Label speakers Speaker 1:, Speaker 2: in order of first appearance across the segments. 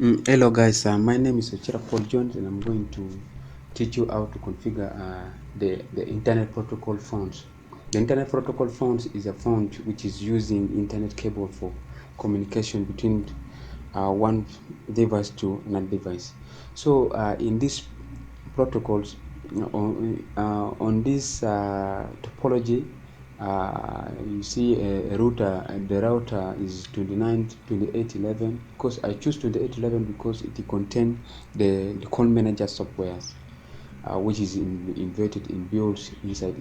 Speaker 1: Hello guys, my name is Ochira Paul Jones and I'm going to teach you how to configure the internet protocol phones. The internet protocol phones is a phone which is using internet cable for communication between one device to another device. So in these protocols, on this topology, you see a router, and the router is 2811. Because I choose 2811 because it contains the call manager softwares, which is inverted in built inside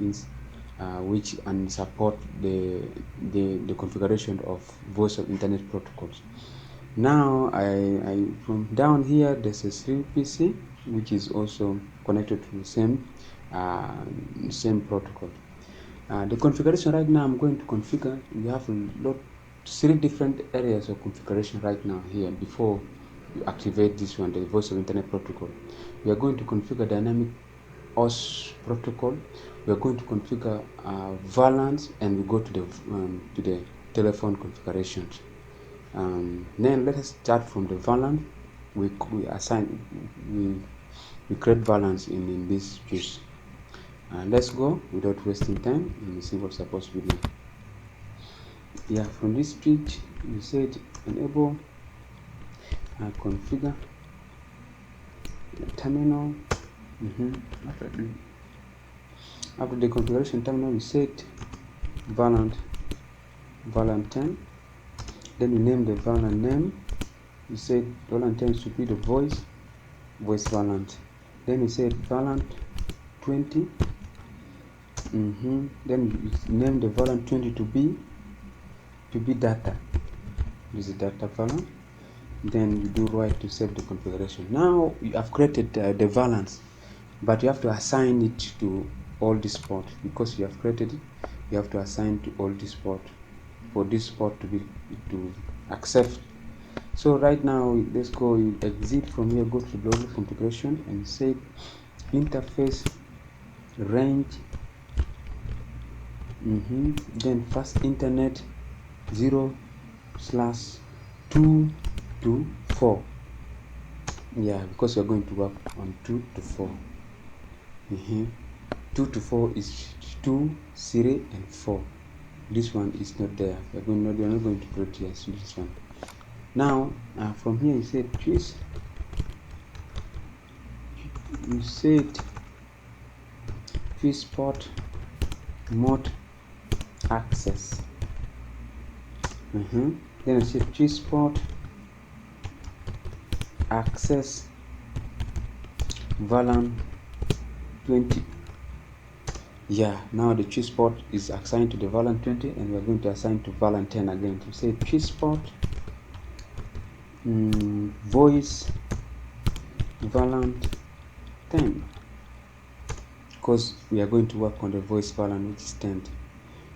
Speaker 1: which and support the configuration of voice of internet protocols. Now I from down here there's a stream PC which is also connected to the same protocol. The configuration right now I'm going to configure. We have three different areas of configuration right now here before you activate this one, the voice of internet protocol. We are going to configure dynamic OS protocol. We are going to configure VLANs, and we go to the telephone configurations. Then let us start from the VLAN. We create VLANs in this piece. Let's go without wasting time and see what's supposed to be done. Yeah, from this page you said enable configure the terminal. After the configuration terminal, we set VLAN 10. Then we name the VLAN name. We said VLAN 10 should be the voice VLAN. Then we said VLAN 20. Then we name the VLAN 20 to be data. This is data VLAN. Then you do right to save the configuration. Now you have created the VLANs, but you have to assign it to all this port. Because you have created it, you have to assign to all this port for this port to accept. So right now let's go, you exit from here, go to global configuration and say interface range, then fast internet 0/2 to 4. Yeah, because we're going to work on 2 to 4. 2 to 4 is 2, 3 and 4. This one is not there. We're not going to put here. So this one. Now from here you said choose. You said choose port mode access. Then you said choose port access VLAN 20. Yeah, now the choose port is assigned to the VLAN 20, and we're going to assign to VLAN 10 again. To say choose port voice VLAN 10, because we are going to work on the voice VLAN which is 10.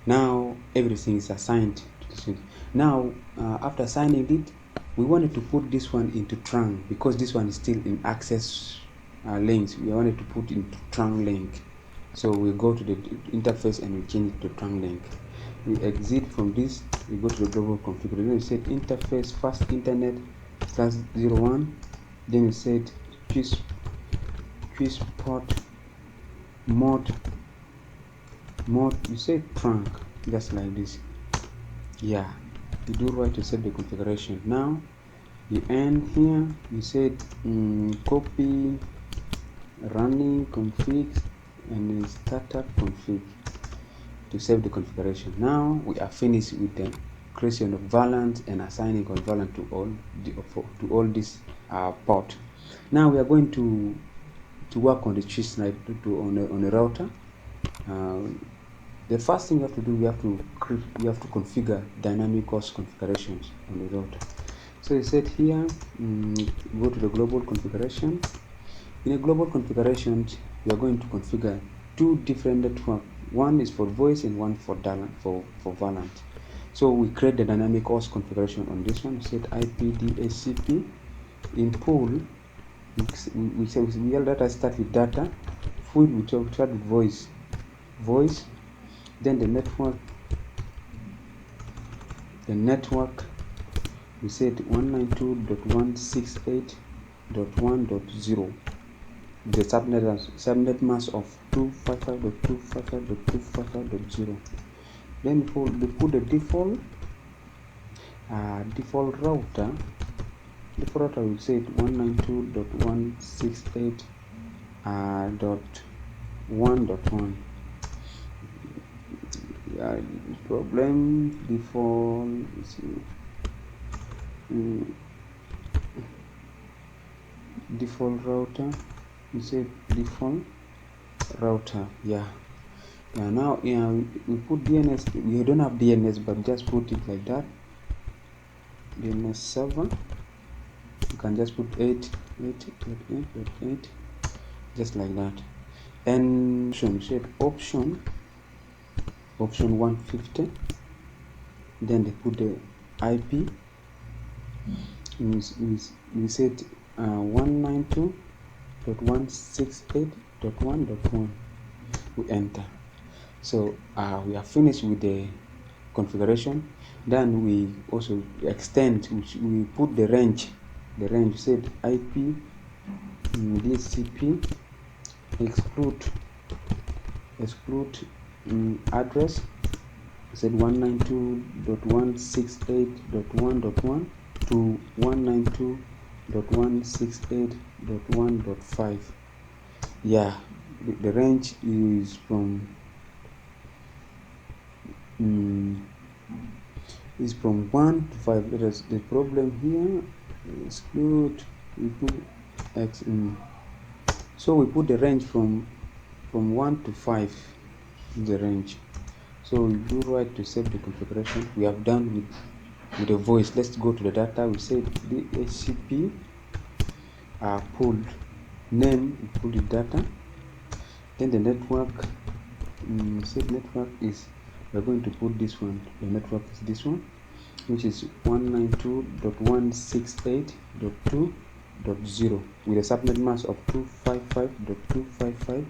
Speaker 1: Now everything is assigned to this one. Now after assigning it, we wanted to put this one into trunk because this one is still in access links. We wanted to put into trunk link. So we go to the interface and we change it to trunk link. We exit from this, we go to the global configuration. We set interface fast internet /01. Then we set choose port mode. You say trunk, just like this. Yeah, you do right to set the configuration. Now you end here. You said copy running config and startup config to save the configuration. Now we are finished with the creation of VLANs and assigning of VLAN to all this port. Now we are going to work on the choose side on a router. The first thing you have to do, you have to configure dynamic host configurations on the router. So you said here, go to the global configuration. In a global configuration, you are going to configure two different networks. One is for voice and one for VLAN. So we create the dynamic host configuration on this one. We set IPDHCP in pool. We data start with data. Full we start with voice. Then the network we said 192.168.1.0. the subnet mask of 255.255.255.0. Then we put the default router. Default router will say 192.168.1.1. Problem default default router. We say default router. Now we put DNS. We don't have DNS, but just put it like that. DNS server. You can just put 8, just like that. And option 150. Then they put the IP. We set 192.168.1.1. we enter. So we are finished with the configuration. Then we also extend, we put the range. The range said IP DHCP exclude address. Said 192.168.1.1 to 192.168.1.5. The range is from 1 to 5. Let us, the problem here exclude, we put X so we put the range from 1 to 5 the range. So we do right to save the configuration. We have done with the voice. Let's go to the data. We say the HCP pulled name, we pull the data. Then the network, said network is, we're going to put this one. The network is this one, which is 192.168.2.0 with a subnet mask of 255.255.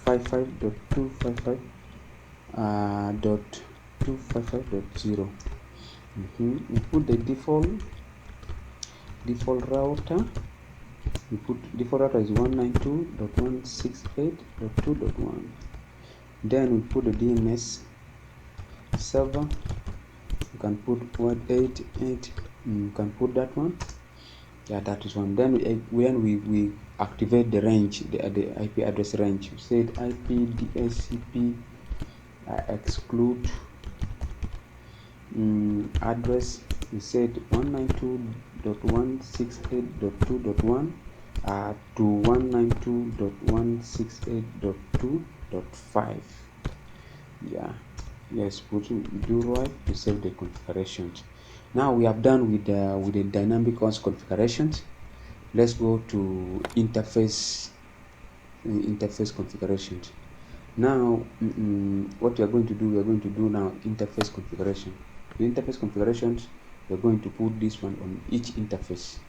Speaker 1: 55.255.255.0. We put the default router. We put default router is 192.168.2.1. Then we put the DNS server. You can put 188. You can put that one. That is one. Then when we activate the range, the IP address range, we said IP DHCP exclude address. We said 192.168.2.1 to 192.168.2.5. Yes, do right to save the configurations. Now we have done with the dynamic host configurations. Let's go to interface configurations. Now what we are going to do, now interface configuration. The interface configurations, we're going to put this one on each interface,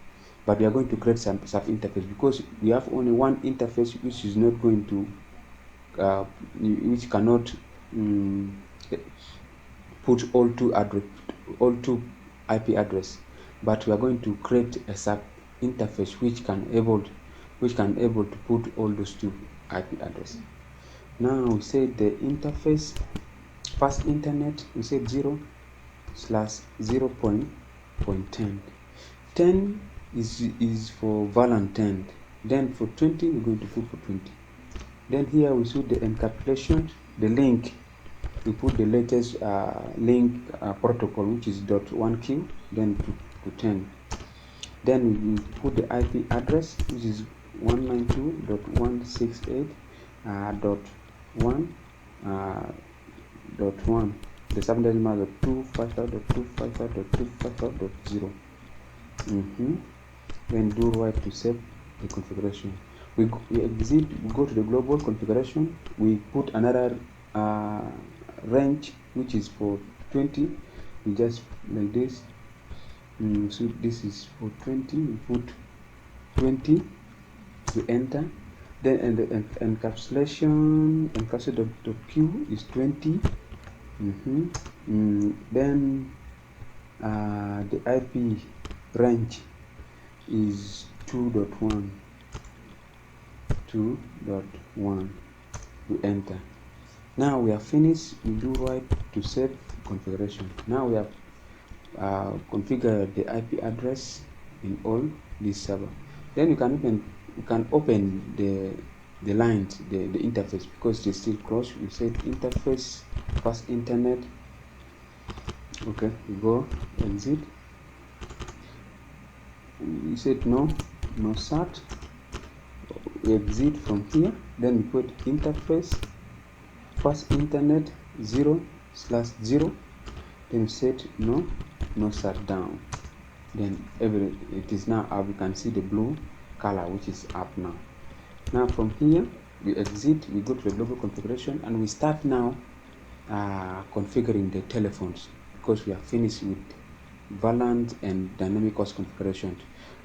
Speaker 1: but we are going to create some sub interface because we have only one interface which is not going to which cannot put all two IP address, but we are going to create a sub interface which can able to put all those two IP address. Now we say the interface first internet, we say 0/0.10. 10 is for VLAN 10. Then for 20 we're going to put for 20. Then here we show the encapsulation, the link. We put the latest link protocol, which is .1q, then to 10. Then we put the IP address, which is 192.168.1.1. The subnet mask of 255.255.255.0. Then do right to save the configuration. We go to the global configuration. We put another range which is for 20. We just like this. So this is for 20. We put 20. We enter. Then and the encapsulation.q is 20. Then the IP range is 2.1. We enter. Now we are finished. We do right to save configuration. Now we have configured the IP address in all this server. Then you can open the lines, the interface, because it's still closed. We set interface first internet. Okay, we go exit. We said no sat. We exit from here. Then we put interface first internet 0/0. Then we set no sat down. Then it is now up. You can see the blue color, which is up now. Now from here we exit. We go to the global configuration, and we start now configuring the telephones, because we are finished with VLANs and dynamic host configuration.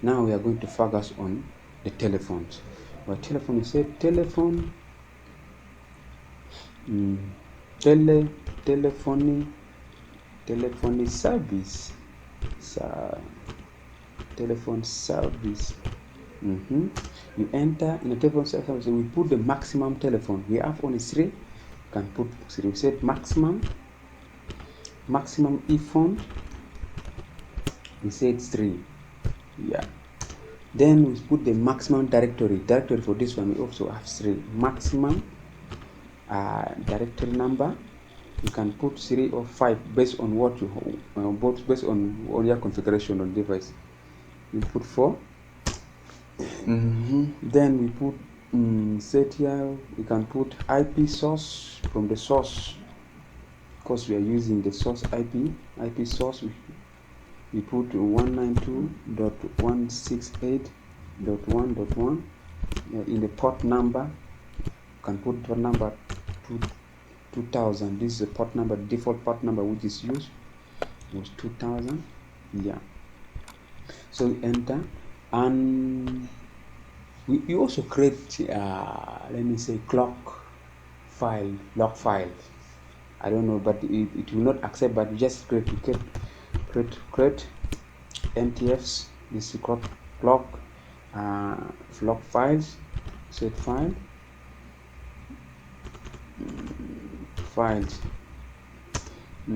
Speaker 1: Now we are going to focus on the telephones. By telephone, we say telephone telephony service. Telephone service. You enter in the telephone service. We put the maximum telephone. We have only 3. You can put 3. We said maximum ephone. We said 3. Yeah. Then we put the maximum directory for this one. We also have 3. Maximum directory number. You can put 3 or 5 based on what you based on your configuration on device. We put 4. Then we put set here. We can put IP source from the source, because we are using the source IP source. We put 192.168.1.1. In the port number, you can put port number 2000. This is the port number, default port number which is used was 2000. Yeah. So we enter, and we also create let me say log file. I don't know, but it will not accept, but we just create NTFs. This is log files. Set files.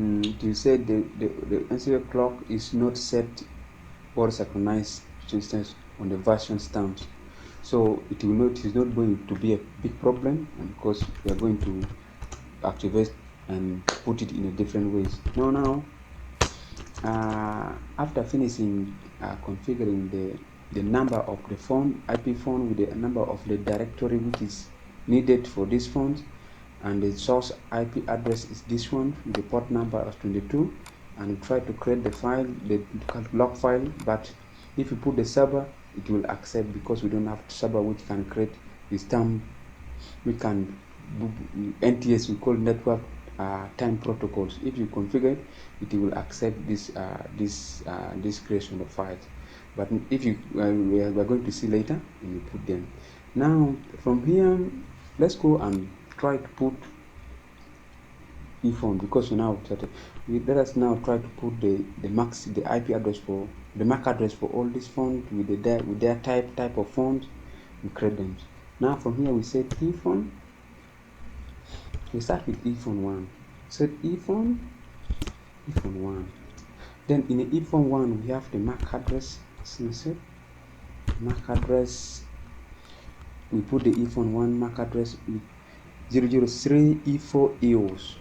Speaker 1: You said the NCF clock is not set or synchronized, for instance, on the version stamps. So it is not going to be a big problem, because we are going to activate and put it in a different ways. Now after finishing configuring the number of the phone, IP phone, with the number of the directory which is needed for this phone, and the source IP address is this one, the port number is 22, and we try to create the file, the log file. But if you put the server, it will accept, because we don't have server which can create this term. We can NTS, we call network time protocols. If you configure it, will accept this creation of files. But if you we are going to see later, and you put them. Now from here, let's go and try to put ephone, because now let us now try to put the IP address for the MAC address for all these phones with their type of phones. We create them. Now from here we set ephone. We start with ephone 1. Set ephone 1. Then in the ephone 1 we have the MAC address. MAC address. We put the ephone 1 MAC address with 003 E4 EOS.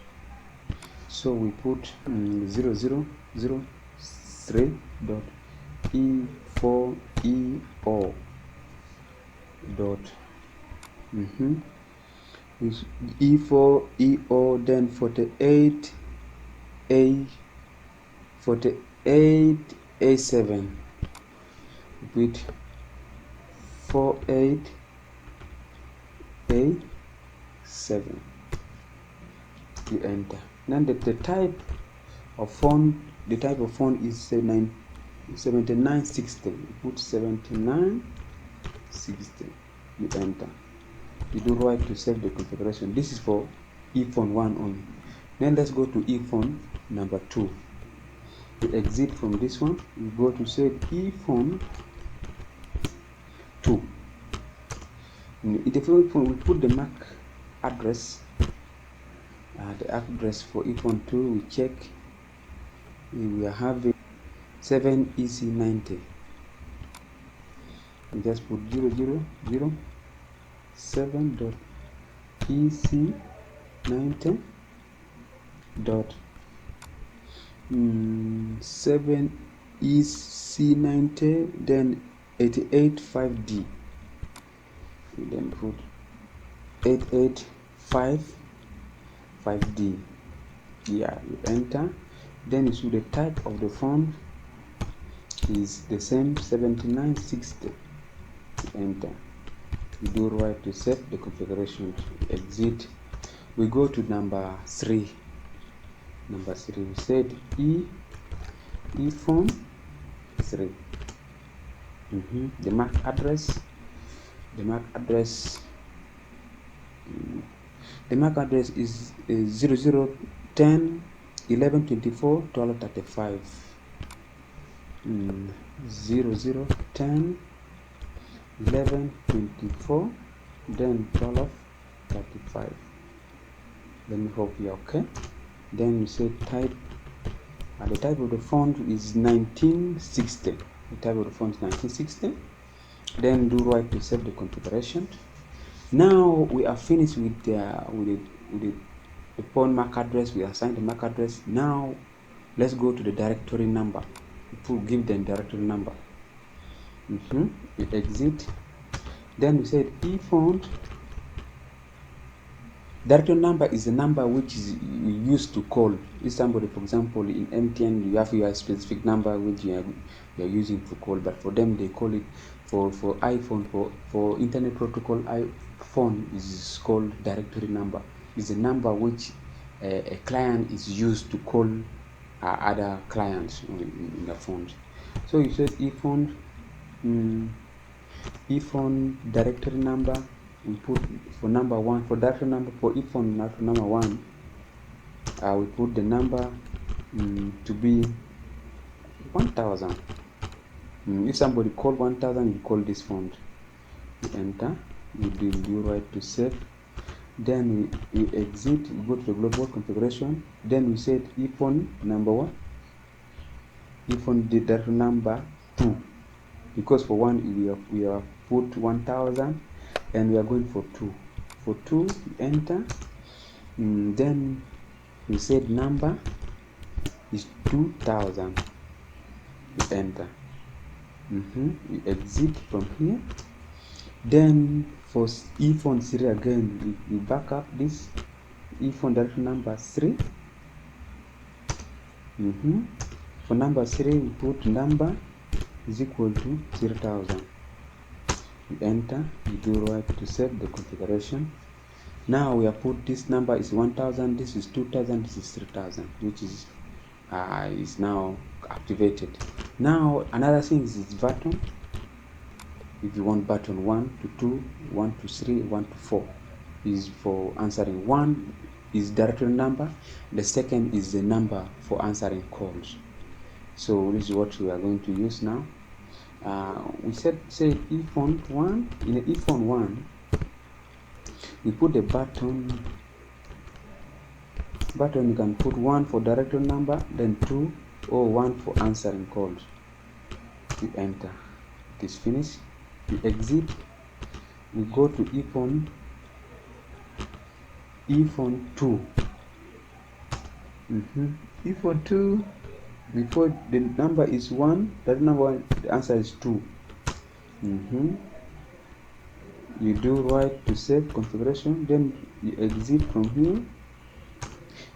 Speaker 1: So we put 0003.E4EO dot E4EO, then 48A7 with 48A7. You enter. Then the type of phone is 7960. You put 7960. You enter. You do right to save the configuration. This is for ephone 1 only. Then let's go to ePhone number 2. We exit from this one, we go to say ePhone 2. In the phone we put the MAC address, the address for ePhone 2. We check, we are having 7EC90. We just put 000.7.EC90 dot 7EC90, then 885D. We then put 8855D. Yeah, you enter. Then you see the type of the phone is the same, 7960. Enter. You do right to set the configuration. Exit. We go to number 3. Number 3, we said ePhone 3. The MAC address. The MAC address is 0010 1124 1235. 0010 1124 then 1235. Let me hope you're okay. Then you say type. The type of the font is 1960. The type of the font is 1960. Then do right to save the configuration. Now we are finished with the phone MAC address. We assign the MAC address. Now let's go to the directory number. Give them directory number. We exit. Then we said ePhone. Directory number is a number which is used to call. If somebody, for example, in MTN, you have your specific number which you are using to call, but for them they call it for iPhone, for internet protocol, iPhone is called directory number. It's a number which a client is used to call other clients in the phones. So you said ePhone directory number. We put for number 1 for directory number for ePhone number 1. We put the number to be 1000. If somebody call 1000, you call this phone. You enter. You do right to save. Then we exit. We go to the global configuration. Then we set ePhone number 1. ePhone directory number 2. Because for 1 we have put 1000. And we are going for 2. For 2, enter. Then we said number is 2000. We enter. We exit from here. Then for ePhone 3 again, we back up this ePhone directory number 3. For number 3, we put number is equal to 3000. You enter, you do right to save the configuration. Now we have put this number is 1000, this is 2000, this is 3000, which is now activated. Now another thing is this button. If you want button 1 to 2, 1 to 3, 1 to 4 is for answering. 1 is directory number, the second is the number for answering calls. So this is what we are going to use now. We say ePhone 1. In the ePhone 1, we put the button. You can put 1 for directory number, then 2 or 1 for answering calls. We enter. It is finished. We exit. We go to ePhone 2. ePhone 2. Before the number is 1, that number, the answer is 2. You do right to save configuration. Then you exit from here.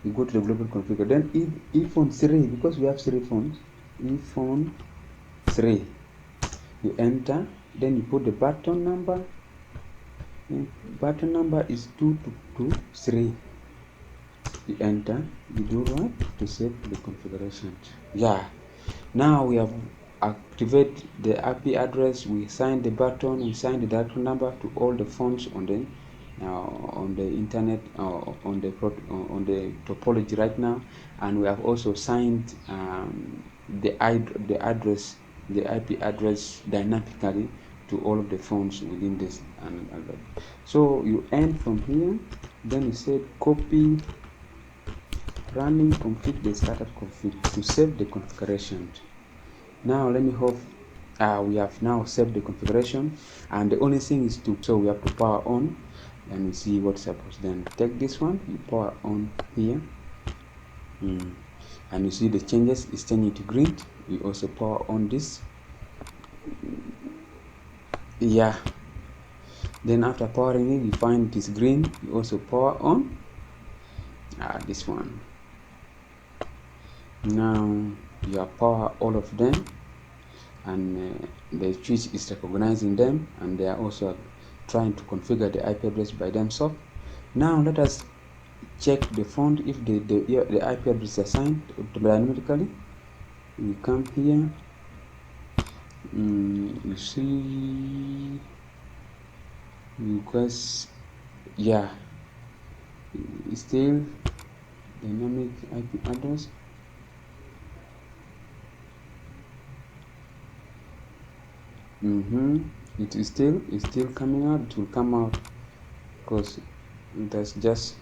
Speaker 1: You go to the global configure. Then ePhone 3, because we have 3 phones. ePhone 3. You enter. Then you put the button number. Button number is 223. You enter. You do right to save the configuration. Yeah. Now we have activated the IP address. We sign the button. We sign the directory number to all the phones on the on the internet, on the topology right now, and we have also signed the IP address dynamically to all of the phones within this. So you end from here, then you say copy running complete the startup config to save the configuration. Now let me hope we have now saved the configuration, and the only thing is so we have to power on, and we see what's supposed. Then take this one, you power on here, and you see the changes is changing to green. We also power on this, yeah. Then after powering it, you find this green, you also power on this one. Now you have power all of them, and the switch is recognizing them, and they are also trying to configure the IP address by themselves. Now let us check the phone if the IP address is assigned dynamically. We come here, you see request, yeah, still dynamic IP address. It is still coming out. It will come out because let's just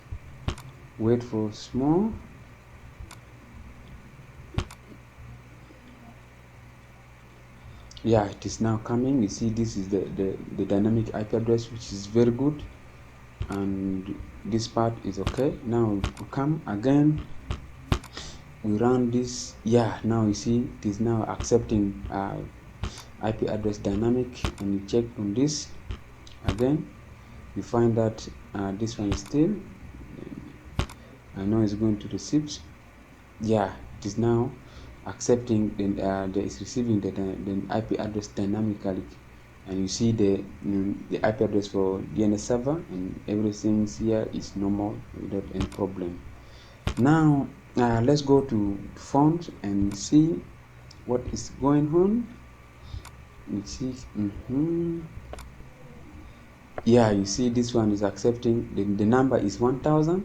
Speaker 1: wait for small. Yeah, it is now coming. You see, this is the dynamic IP address, which is very good, and this part is okay. Now we come again, we run this. Yeah, now you see it is now accepting IP address dynamic, and you check on this again, you find that this one is still, I know it's going to receive. Yeah, it is now accepting, it's receiving the IP address dynamically, and you see the IP address for DNS server, and everything here is normal without any problem. Now let's go to phones and see what is going on. You see, yeah, you see this one is accepting, the number is 1000.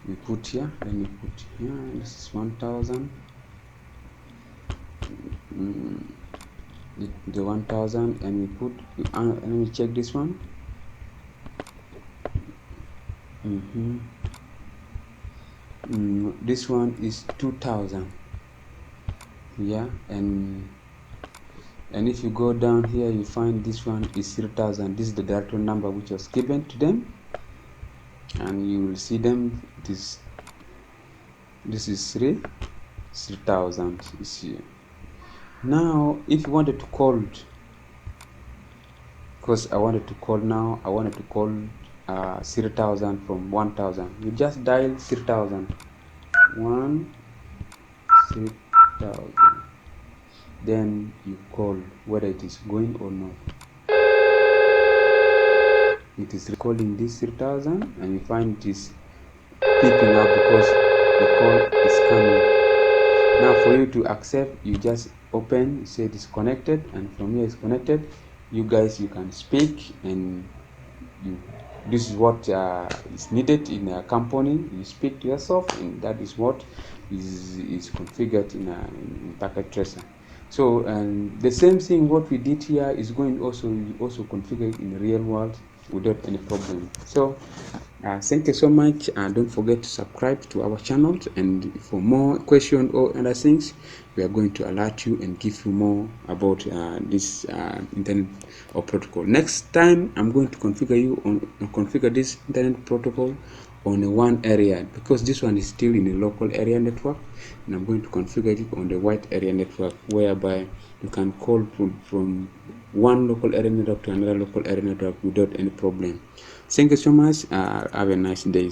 Speaker 1: We put here, let me put here, this is 1000, the 1000, and we put, let me check this one. This one is 2000. Yeah, and if you go down here, you find this one is 3000. This is the directory number which was given to them, and you will see them. This is 3000 is here. Now if you wanted to call, because I wanted to call 3000 from 1000, you just dial 3000, 3000, then you call whether it is going or not. It is recalling this 3000, and you find it is peeping up because the call is coming. Now for you to accept, you just open, say it is connected, and from here it's connected. You guys, you can speak, and this is what is needed in a company. You speak to yourself, and that is what is configured in Packet Tracer. So the same thing what we did here is going also configured in the real world without any problem. So thank you so much, and don't forget to subscribe to our channel, and for more questions or other things, we are going to alert you and give you more about this internet or protocol. Next time I'm going to configure this internet protocol on one area, because this one is still in the local area network, and I'm going to configure it on the wide area network, whereby you can call from one local area network to another local area network without any problem. Thank you so much. Have a nice day.